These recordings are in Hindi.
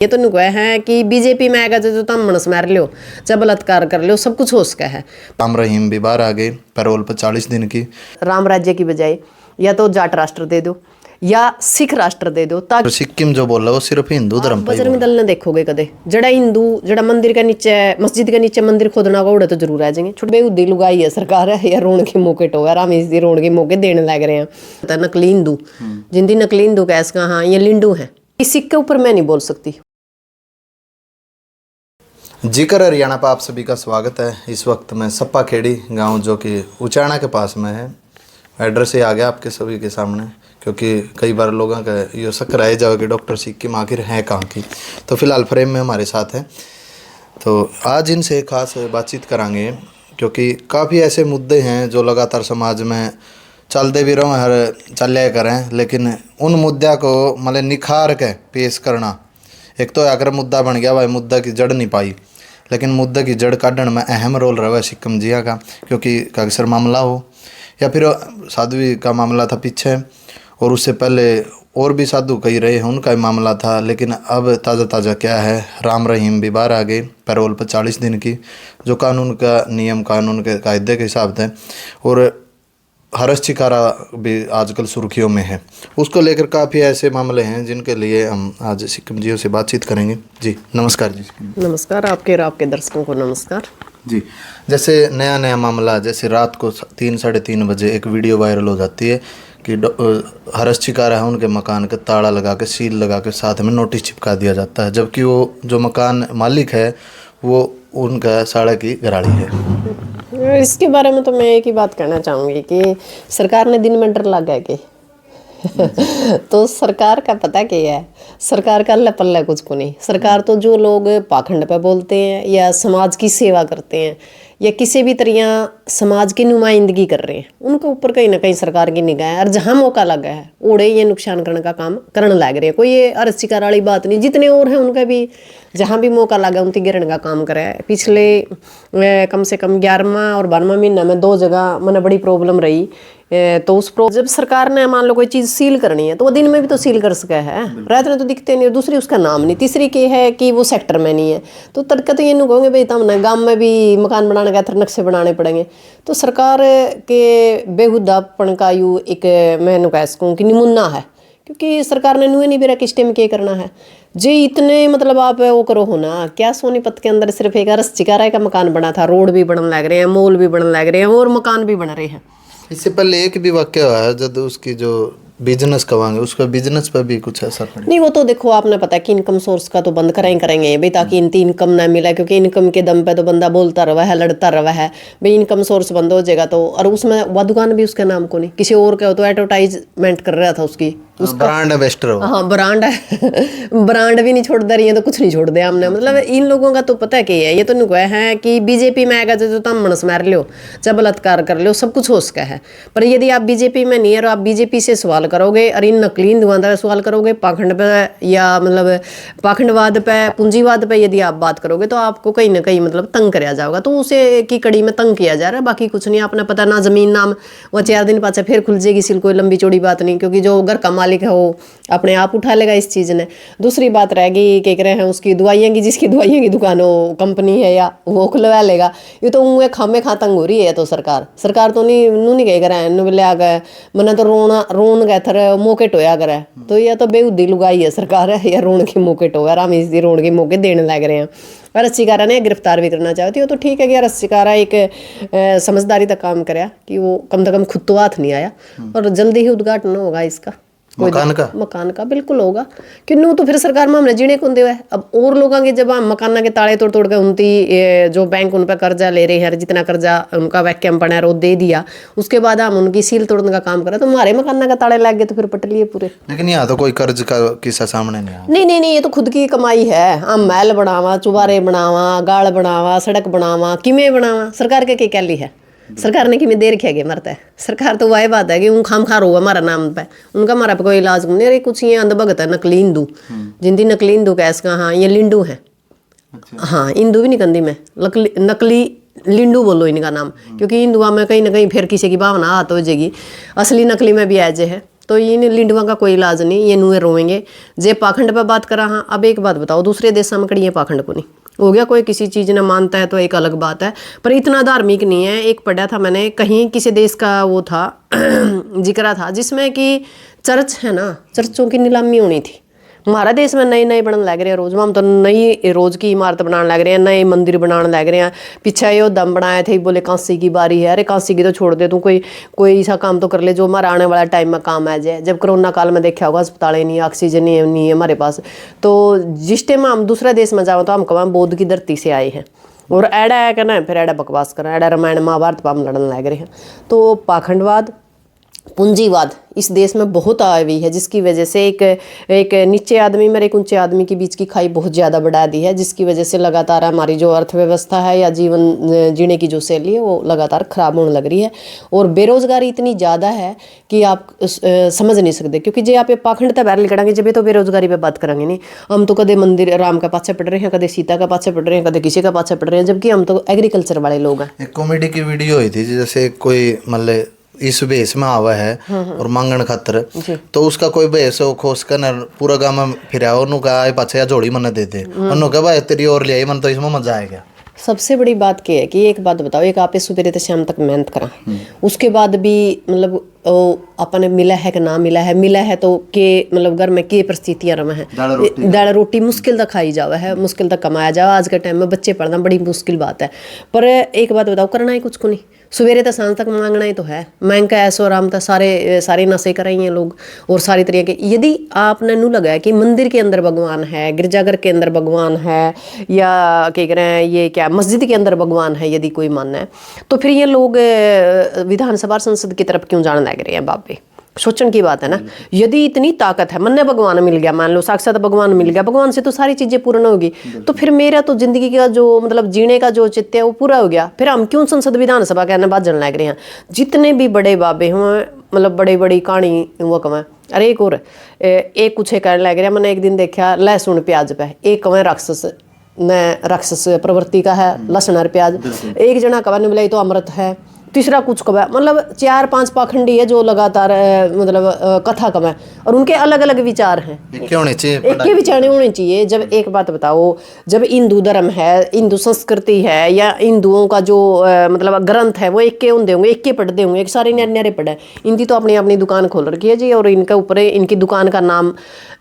ये तो नुकया है कि बीजेपी में आएगा जो तुम मनस मार लो, चाहे बलात्कार कर लो, सब कुछ हो सका है। राम रहीम भी बाहर आ गए पैरोल पर 40 दिन की। राम राज्य की बजाय या तो जाट राष्ट्र दे दो या सिख राष्ट्र दे दो, ताकि सिक्किम जो बोल रहा वो सिर्फ हिंदू धर्म पर ही बजरंग दल ने देखोगे कदे जड़ा हिंदू जड़ा मंदिर के नीचे मस्जिद के नीचे मंदिर खोदना का उड़े तो जरूर आ जाएंगे। छोटे बेउद्दी लुगाई है सरकार है या रोन के मौके टोगा राम इस रोन के मौके देने लग रहे हैं। नकली हिंदू जिंदी नकली हिंदू कैस का हाँ ये लिंडू है, इस सिख के ऊपर मैं नहीं बोल सकती। जिक्र हरियाणा पर आप सभी का स्वागत है। इस वक्त मैं सप्पा खेड़ी गांव जो कि उचाना के पास में है, एड्रेस ही आ गया आपके सभी के सामने, क्योंकि कई बार लोगों का ये शक रह जाओ कि डॉक्टर सिक्किम आखिर है कहाँ की। तो फिलहाल फ्रेम में हमारे साथ है, तो आज इनसे खास बातचीत करांगे क्योंकि काफ़ी ऐसे मुद्दे हैं जो लगातार समाज में चलते भी रहो हर चले करें, लेकिन उन मुद्दों को मतलब निखार के पेश करना। एक तो अगर मुद्दा बन गया भाई मुद्दा की जड़ नहीं पाई, लेकिन मुद्दे की जड़ काटने में अहम रोल रहा है सिक्किम जिया का, क्योंकि कागसर मामला हो या फिर साध्वी का मामला था पीछे, और उससे पहले और भी साधु कई रहे हैं उनका ही मामला था। लेकिन अब ताज़ा क्या है, राम रहीम भी बाहर आ गए पैरोल पर 40 दिन की, जो कानून का नियम कानून के कायदे के हिसाब से, और हर्ष चिकारा भी आजकल सुर्खियों में है। उसको लेकर काफ़ी ऐसे मामले हैं जिनके लिए हम आज सिक्किम जियों से बातचीत करेंगे। जी नमस्कार जी। नमस्कार आपके और आपके दर्शकों को नमस्कार जी। जैसे नया मामला, जैसे रात को 3-3:30 बजे एक वीडियो वायरल हो जाती है कि हर्ष चिकारा है उनके मकान के ताला लगा के सील लगा के साथ में नोटिस चिपका दिया जाता है, जबकि वो जो मकान मालिक है वो उनका साड़ा की घराड़ी है। इसके बारे में तो मैं एक ही बात कहना चाहूँगी कि सरकार ने दिन में डर लगा के तो सरकार का पता क्या है, सरकार का अल्लाह पल्ला कुछ को नहीं। सरकार तो जो लोग पाखंड पे बोलते हैं या समाज की सेवा करते हैं या किसी भी तरह समाज की नुमाइंदगी कर रहे हैं, उनके ऊपर कहीं ना कहीं सरकार की निगाह है। और जहाँ मौका लगा है ओड़े ये नुकसान करने का काम करने लग रहे हैं। कोई ये अरस्चिकार वाली बात नहीं, जितने और हैं उनका भी जहाँ भी मौका लगा उनकी गिरने का काम करे है। पिछले कम से कम 11वां और 12वां महीना में 2 जगह मैंने बड़ी प्रॉब्लम रही। तो उस जब सरकार ने मान लो कोई चीज़ सील करनी है तो वो दिन में भी तो सील कर सका है, रात में तो दिखते नहीं। दूसरी उसका नाम नहीं, तीसरी के है कि वो सेक्टर में नहीं है, तो तड़का तो ये नहीं कहोगे भाई तब ना गाँव में भी मकान बनाने का नक्शे बनाने पड़ेंगे। तो सरकार के बेहुदापन का यू एक मैं कह सकूँ कि नमूना है, क्योंकि सरकार ने नुए नहीं बेरा किस टाइम क्या करना है जी। इतने मतलब आप वो करो हो ना, क्या सोनीपत के अंदर सिर्फ एक रस चिकारा का मकान बना था, रोड भी बनने लग रहे हैं, मॉल भी बनने लग रहे हैं और मकान भी बन रहे हैं। इससे पहले एक भी वाक्य हुआ है जब उसकी जो बिजनेस कवाएंगे उसका बिजनेस पर भी कुछ असर पड़े? नहीं, वो तो देखो आपने पता है कि इनकम सोर्स का तो बंद करेंगे भाई, ताकि इनकी इनकम ना मिला, क्योंकि इनकम के दम पे तो बंदा बोलता रहा है, लड़ता रहा है भाई। इनकम सोर्स बंद हो जाएगा तो, और उसमें वह दुकान भी उसका नाम को नहीं किसी और का हो, तो एडवर्टाइजमेंट कर रहा था उसकी, उसका ब्रांड इन्वेस्टर हो। हाँ ब्रांड है ब्रांड भी नहीं छोड़ दे रही है तो कुछ नहीं छोड़ दिया हमने। मतलब इन लोगों का तो पता क्या है, ये तो नुकया है कि बीजेपी में आएगा जो तुम मनस मार लो, चाहे बलात्कार कर लो, सब कुछ हो सका है। पर यदि आप बीजेपी में नहीं है और आप बीजेपी से सवाल करोगे और इन नकली हिंदुओं का सवाल करोगे, पाखंड पे या मतलब पाखंडवाद पे पूंजीवाद पे यदि आप बात करोगे तो आपको कहीं ना कहीं मतलब तंग कराया जाएगा। तो उसे की कड़ी में तंग किया जा रहा है, बाकी कुछ नहीं। आपने पता ना जमीन नाम वो 4 दिन पाछा फिर खुल जाएगी सिल, कोई लंबी चौड़ी बात नहीं, क्योंकि जो घर का मालिक है वो अपने आप उठा लेगा इस चीज़ ने। दूसरी बात रहेगी क्या कह रहे हैं उसकी दवाइयाँ की, जिसकी दवाइयाँ की दुकान हो कंपनी है या वो खुलवा लेगा। ये तो उनमें खामे खा तंग हो रही है। तो सरकार तो नहीं कह रहा है बोले आ गए मैंने तो रोन गए थे मौके टोया करे, तो यह तो बेउद्दी लुगाई है सरकार है या रोन के मौके टोगा राम इस रोन के मौके देने लग रहे हैं। और रस्सिकारा ने गिरफ्तार भी करना चाहती हो तो ठीक है कि रस्सिकारा एक समझदारी तक काम कराया कि वो कम से कम खुद तो हाथ नहीं आया, और जल्दी ही उद्घाटन होगा इसका मकान का बिल्कुल होगा। क्यों तो फिर सरकार में हमने जीने कौन देवा है। अब और लोगों के जब हम मकान के ताले तोड़ के उनकी जो बैंक उन पर कर्जा ले रहे हैं, जितना कर्जा उनका वैक्यूम बना है वो दे दिया, उसके बाद हम उनकी सील तोड़ने का काम करें तो हमारे मकान के ताले लग गए तो फिर पट लिए पूरे। लेकिन यहाँ तो कोई कर्ज का किस्सा सामने नहीं आया। नहीं, ये तो खुद की कमाई है। हम महल बनावा, चुबारे बनावा, गाड़ बनावा, सड़क बनावा, किमें बनावा, सरकार के क्या ली है। सरकार ने कि मैं देर क्या मरता है। सरकार तो वही बात है कि उन खाम खार होगा हमारा नाम पे, उनका हमारा पे कोई इलाज नहीं। अरे कुछ ये अंधभगत है नकली हिंदू, जिंदी नकली हिंदू कैस का हाँ ये लिंडू है। हाँ हिंदू भी नहीं कंदी में नकली लिंडू बोलो इनका नाम, क्योंकि हिंदुआ में कहीं ना कहीं फिर किसी की भावना हाथ हो जाएगी। असली नकली में भी ऐजे है तो इन लिंडवा का कोई इलाज नहीं, ये नुए रोएंगे। जे पाखंड पे बात करा। हाँ, अब एक बात बताओ, दूसरे देश में कड़ी पाखंड को नहीं हो गया, कोई किसी चीज़ ने मानता है तो एक अलग बात है, पर इतना धार्मिक नहीं है। एक पढ़ा था मैंने कहीं, किसी देश का वो था जिक्र था, जिसमें कि चर्च है ना, चर्चों की नीलामी होनी थी। हमारा देश में नए नए बनने लग रहे हैं रोज, हम तो नई रोज की इमारत बनाने लग रहे हैं, नए मंदिर बनाने लग रहे हैं। पीछे यो दम बनाए थे, बोले कांसी की बारी है। अरे कांसी की तो छोड़ दे, तू कोई ऐसा काम तो कर ले जो हमारा आने वाला टाइम में काम आ जाए। जब कोरोना काल में देखा होगा, अस्पताल नहीं है, ऑक्सीजन नहीं है हमारे पास, तो जिस टाइम हम दूसरे देश में जाओ तो हम कहें बौद्ध की धरती से आए हैं, और एड़ा है कहना है, फिर एड़ा बकवास करना, एड़ा रामायण महाभारत पर हम लड़ने लग रहे हैं। तो पाखंडवाद, पूंजीवाद इस देश में बहुत आई हुई है, जिसकी वजह से एक नीचे आदमी में एक ऊंचे आदमी के बीच की खाई बहुत ज़्यादा बढ़ा दी है, जिसकी वजह से लगातार हमारी जो अर्थव्यवस्था है या जीवन जीने की जो शैली है वो लगातार ख़राब होने लग रही है। और बेरोज़गारी इतनी ज़्यादा है कि आप समझ नहीं सकते, क्योंकि जो आप पाखंडता बाहर निकलेंगे जब तो बेरोज़गारी पे बात करेंगे नहीं। हम तो कदे मंदिर राम का पाछे पड़ रहे हैं, कदे सीता का पाछे पड़ रहे हैं, कदे किसी का पाछे पड़ रहे हैं, जबकि हम तो एग्रीकल्चर वाले लोग हैं। एक कॉमेडी की वीडियो हुई थी, जैसे कोई मतलब इस भेष में आवा है और मांगण खातर, तो उसका कोई भेष हो खोस कर पूरा गांव में फिरा, उन्होंने कहा पाछे या जोड़ी मन दे दे, उन्होंने कहा भाई तेरी और ले आई, मन तो इसमें मजा आएगा। सबसे बड़ी बात क्या है कि एक बात बताओ, एक आप सुबह से शाम तक मेहनत करा, उसके बाद भी मतलब अपने मिला है कि ना मिला है तो के मतलब घर में के परिस्थितियां रहा है, दाल रोटी मुश्किल तक खाई जावा है, मुश्किल तक कमाया जावा। आज के टाइम में बच्चे पढ़ना बड़ी मुश्किल बात है, पर एक बात बताओ, करना ही कुछ को नहीं, सवेरे तो सांझ तक मांगना ही तो है। मांग का ऐसो आराम था, सारे नशे कराई हैं लोग और सारी तरीके के। यदि आपने नू लगा कि मंदिर के अंदर भगवान है, गिरजाघर के अंदर भगवान है, या क्या कह रहे हैं ये क्या मस्जिद के अंदर भगवान है, यदि कोई मानना है, तो फिर ये लोग विधानसभा संसद की तरफ क्यों जाने लग रहे हैं बाबे? सोचने की बात है ना। यदि इतनी ताकत है, मन ने भगवान मिल गया, मान लो साक्षात भगवान मिल गया, भगवान से तो सारी चीजें पूर्ण होगी, तो फिर मेरा तो जिंदगी का जो मतलब जीने का जो चित्त है वो पूरा हो गया। फिर हम क्यों संसद विधानसभा के बाजन लग रहे हैं? जितने भी बड़े बाबे हुए मतलब बड़ी बड़ी कहानी वो कमें। अरे एक और एक कुछ कहने लग रहा, मैंने एक दिन देखा लहसुन प्याज पे, एक कमें राक्षस प्रवृत्ति का है लहसुन और प्याज, एक जना कवा ने बोला तो अमृत है, तीसरा कुछ कवा, मतलब 4-5 पाखंडी है जो लगातार मतलब कथा कवा, और उनके अलग अलग विचार हैं। एक के विचार होने चाहिए। जब एक बात बताओ, जब हिंदू धर्म है, हिंदू संस्कृति है, या हिंदुओं का जो मतलब ग्रंथ है वो एक के होंगे, एक के पढ़ते होंगे, एक सारे न्यारे पढ़े। इनकी तो अपनी अपनी दुकान खोल रखी है जी, और इनके ऊपर इनकी दुकान का नाम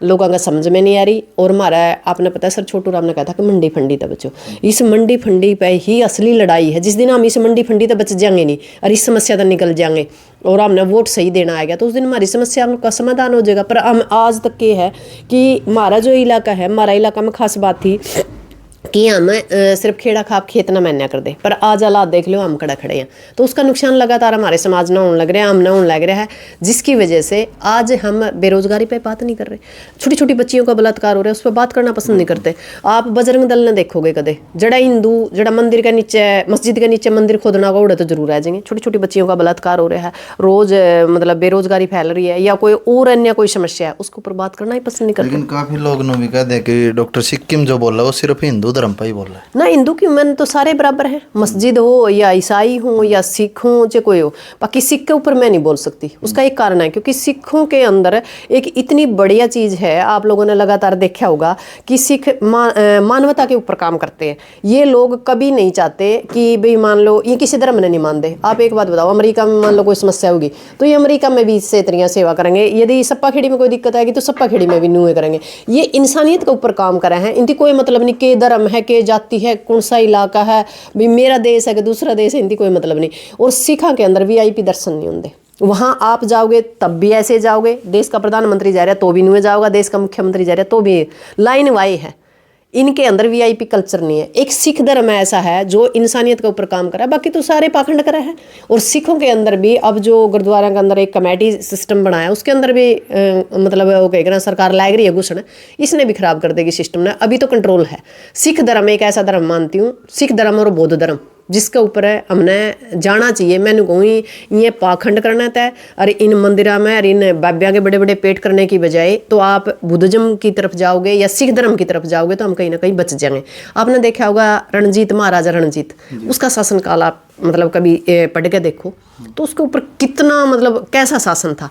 लोगों का समझ में नहीं आ रही। और हमारा आपने पता है सर छोटू राम ने कहा था कि मंडी फंडी तक बचो, इस मंडी फंडी पे ही असली लड़ाई है। जिस दिन हम इस मंडी फंडी तक बच जाएंगे नहीं और इस समस्या तक निकल जाएंगे और हमने वोट सही देना आएगा, तो उस दिन हमारी समस्या का समाधान हो जाएगा। पर हम आज तक ये है कि हमारा जो इलाका है, हमारा इलाका में खास बात थी कि हम सिर्फ खेड़ा खाप खेत ना मैन्या कर दे, पर आज हालात देख लो हम खड़े हैं, तो उसका नुकसान लगातार हमारे समाज में होने लग रहा है, हम होने लग रहा है, जिसकी वजह से आज हम बेरोजगारी पे बात नहीं कर रहे। छोटी छोटी बच्चियों का बलात्कार हो रहा है, उस पर बात करना पसंद नहीं करते। आप बजरंग दल ने देखोगे कदे, जड़ा हिंदू जड़ा मंदिर के नीचे मस्जिद के नीचे मंदिर खोदना का उड़ा तो जरूर आ जाएंगे। छोटी छोटी बच्चियों का बलात्कार हो रहा है, रोज मतलब बेरोजगारी फैल रही है, या कोई और अन्य कोई समस्या है, उसके ऊपर बात करना ही पसंद नहीं करते। लेकिन काफी लोग भी कह दे कि डॉक्टर सिक्किम जो बोल रहा है वो सिर्फ हिंदू धर्म पर ही बोल रहा है ना। हिंदू क्यों, मैंने तो सारे बराबर हैं, मस्जिद हो या ईसाई हो या सिख हो चाहे कोई हो। बाकी सिख के ऊपर मैं नहीं बोल सकती, उसका एक कारण है क्योंकि सिखों के अंदर एक इतनी बढ़िया चीज़ है, आप लोगों ने लगातार देखा होगा कि सिख मानवता के ऊपर काम करते हैं। ये लोग कभी नहीं चाहते कि भाई मान लो ये किसी धर्म ने नहीं मानते। आप एक बात बताओ, अमेरिका में मान लो कोई समस्या होगी तो ये अमेरिका में भी इससे इतनी सेवा करेंगे। यदि सप्पा खेड़ी में कोई दिक्कत आएगी तो सप्पा खेड़ी में भी नुए करेंगे। ये इंसानियत के ऊपर काम कर रहे हैं, इनकी कोई मतलब नहीं के धर्म है के जाति है, कौन सा इलाका है, भाई मेरा देश है कि दूसरा देश है, इनकी कोई मतलब नहीं। और सिखा के अंदर VIP दर्शन नहीं होंगे। वहाँ आप जाओगे तब भी ऐसे जाओगे, देश का प्रधानमंत्री जा रहा है तो भी नहीं जाओगा, देश का मुख्यमंत्री जा रहा है तो भी लाइन वाई है। इनके अंदर VIP कल्चर नहीं है। एक सिख धर्म ऐसा है जो इंसानियत के ऊपर काम कर रहा है, बाकी तो सारे पाखंड कर रहे हैं। और सिखों के अंदर भी अब जो गुरुद्वारा के अंदर एक कमेटी सिस्टम बनाया, उसके अंदर भी मतलब वो कहेगा ना सरकार लाग रही है घुसन, इसने भी खराब कर देगी सिस्टम ने। अभी तो कंट्रोल है। सिख धर्म एक ऐसा धर्म मानती हूँ, सिख धर्म और बौद्ध धर्म, जिसके ऊपर हमने जाना चाहिए। मैंने कहूँ ये पाखंड करना था, और इन मंदिरों में और इन बाबिया के बड़े बड़े पेट करने की बजाय तो आप बुद्धिज्म की तरफ जाओगे या सिख धर्म की तरफ जाओगे तो हम कहीं ना कहीं बच जाएंगे। आपने देखा होगा रणजीत, महाराजा रणजीत, उसका शासनकाल आप मतलब कभी पढ़ के देखो तो उसके ऊपर कितना मतलब कैसा शासन था।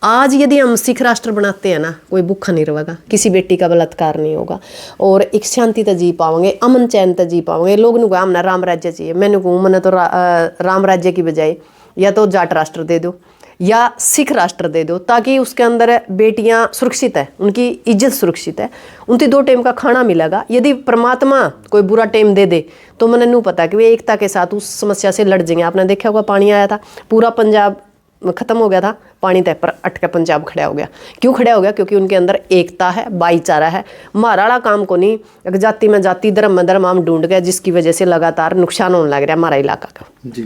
आज यदि हम सिख राष्ट्र बनाते हैं ना, कोई भूखा नहीं रहेगा, किसी बेटी का बलात्कार नहीं होगा, और एक शांति तक जी पाओगे, अमन चैन तक जी पाओगे। लोग ने कहा हमने राम राज्य चाहिए, मैंने कहूँ मैंने तो राम राज्य की बजाय या तो जाट राष्ट्र दे दो या सिख राष्ट्र दे दो, ताकि उसके अंदर बेटियां सुरक्षित है, उनकी इज्जत सुरक्षित है, उनकी 2 टाइम का खाना मिलेगा। यदि परमात्मा कोई बुरा टाइम दे दे तो मैंने नहीं पता कि वे एकता के साथ उस समस्या से लड़ जाएंगे। आपने देखा होगा पानी आया था, पूरा पंजाब खत्म हो गया था, पानी तय पर अटके पंजाब खड़ा हो गया। क्यों खड़ा हो गया? क्योंकि उनके अंदर एकता है, भाईचारा है। हमारा वाला काम को नहीं, एक जाति में जाति, धर्म में धर्म हम ढूंढ गए, जिसकी वजह से लगातार नुकसान होने लग रहा है हमारा इलाका का। जी